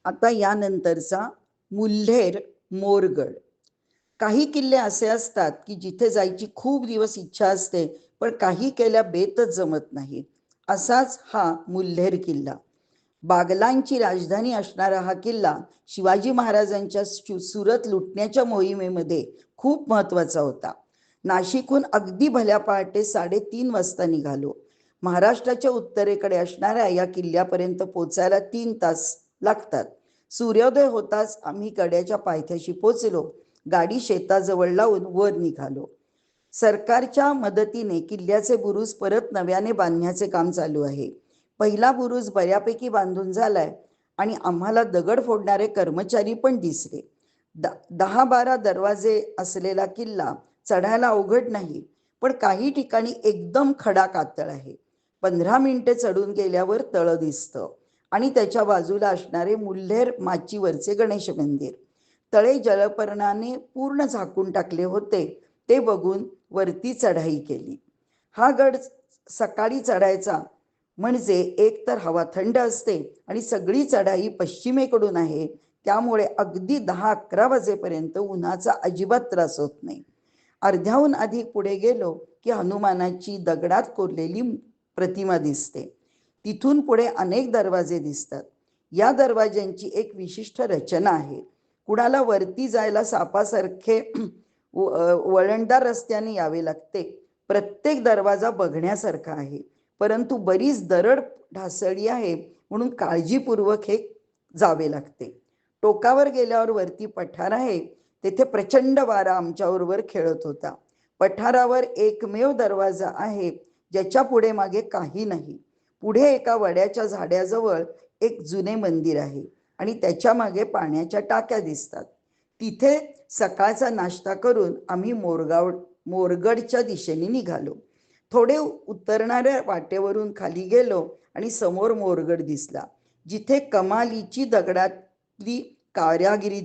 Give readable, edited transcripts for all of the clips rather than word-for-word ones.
आता यानंतरचा मुल्हेर मोरगड. काही किल्ले असे असतात की जिथे जायची खूप दिवस इच्छा असते, पण काही केल्या बेतच जमत नाही. असाच हा मुल्हेर किल्ला. बागलांची राजधानी असणारा हा किल्ला शिवाजी महाराजांच्या सुरत लुटण्याच्या मोहिमेमध्ये खूप महत्वाचा होता. नाशिकहून अगदी भल्या पहाटे 3:30 वाजता निघालो. महाराष्ट्राच्या उत्तरेकडे असणाऱ्या या किल्ल्यापर्यंत पोचायला 3 तास लागतात. सूर्योदय होताच आम्ही कड्याच्या पायथ्याशी पोचलो. गाडी शेताजवळ लावून वर निघालो. सरकारच्या मदतीने किल्ल्याचे बुरुज परत नव्याने बांधण्याचे काम चालू आहे. पहिला बुरुज बऱ्यापैकी बांधून झालाय आणि आम्हाला दगड फोडणारे कर्मचारी पण दिसले. 10-12 दरवाजे असलेला किल्ला चढायला अवघड नाही, पण काही ठिकाणी एकदम खडा कातळ आहे. 15 मिनिटे चढून गेल्यावर तळ दिसतं आणि त्याच्या बाजूला असणारे मुल्हेर माचीवरचे गणेश मंदिर. तळे जलपर्णाने पूर्ण झाकून टाकले होते. ते बघून वरती चढाई केली. हा गड सकाळी चढायचा म्हणजे एक तर हवा थंड असते आणि सगळी चढाई पश्चिमेकडून आहे, त्यामुळे अगदी 10-11 वाजेपर्यंत उन्हाचा अजिबात त्रास होत नाही. अर्ध्याहून अधिक पुढे गेलो की हनुमानाची दगडात कोरलेली प्रतिमा दिसते. तिथून पुढे अनेक दरवाजे दिसतात. या दरवाज्यांची एक विशिष्ट रचना आहे. कुणाला वरती जायला सापासारखे वळणदार रस्त्याने यावे लागते. प्रत्येक दरवाजा बघण्यासारखा आहे, परंतु बरीच दरड ढासळी आहे, म्हणून काळजीपूर्वक हे जावे लागते. टोकावर गेल्यावर वरती पठार आहे. तेथे प्रचंड वारा आमच्याबरोबर खेळत होता. पठारावर एकमेव दरवाजा आहे, ज्याच्या पुढे मागे काही नाही. पुढे एका वड्याच्या झाडाजवळ एक जुने मंदिर आहे आणि त्याच्या मागे पाण्याच्या टाक्या दिसतात. तिथे सकाळचा नाश्ता करून आम्ही मोरगडच्या दिशेने निघालो. थोडे उतरणाऱ्या वाटेवरून खाली गेलो आणि समोर मोरगड दिसला, जिथे कमालीची दगडातली कारागिरी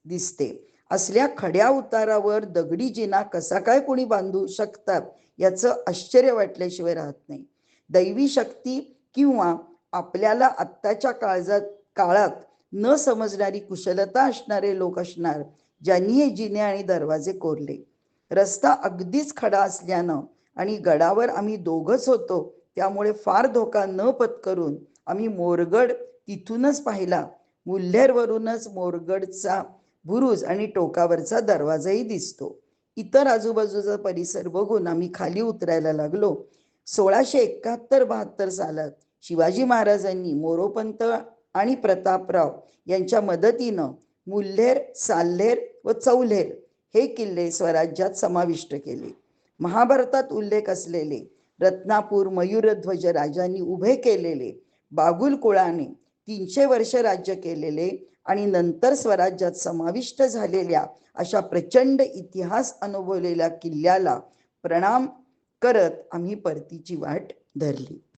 दिसते. असल्या खड्या उतारावर दगडी जिना कसा काय कोणी बांधू शकतात याचं आश्चर्य वाटल्याशिवाय राहत नाही. दैवी शक्ती किंवा आपल्याला आत्ताच्या काळात न समजणारी कुशलता असणारे लोक असणार, ज्यांनी हे जिने आणि दरवाजे कोरले. रस्ता अगदीच खडा असल्यानं आणि गडावर आम्ही दोघंच होतो, त्यामुळे फार धोका न पत्करून आम्ही मोरगड तिथूनच पाहिला. मुल्हेरवरूनच मोरगडचा बुरुज आणि टोकावरचा दरवाजाही दिसतो. इतर आजूबाजूचा परिसर बघून आम्ही खाली उतरायला लागलो. 1671-72 सालात शिवाजी महाराजांनी मोरोपंत आणि प्रतापराव यांच्या मदतीनं मुल्हेर, साल्हेर व चौल्हेर हे किल्ले स्वराज्यात समाविष्ट केले. महाभारतात उल्लेख असलेले रत्नापूर मयूरध्वज राजांनी उभे केलेले बागुल कुळाने 300 वर्ष राज्य केलेले आणि नंतर स्वराज्यात समाविष्ट झालेल्या अशा प्रचंड इतिहास अनुभवलेल्या किल्ल्याला प्रणाम करत आम्ही परतीची वाट धरली.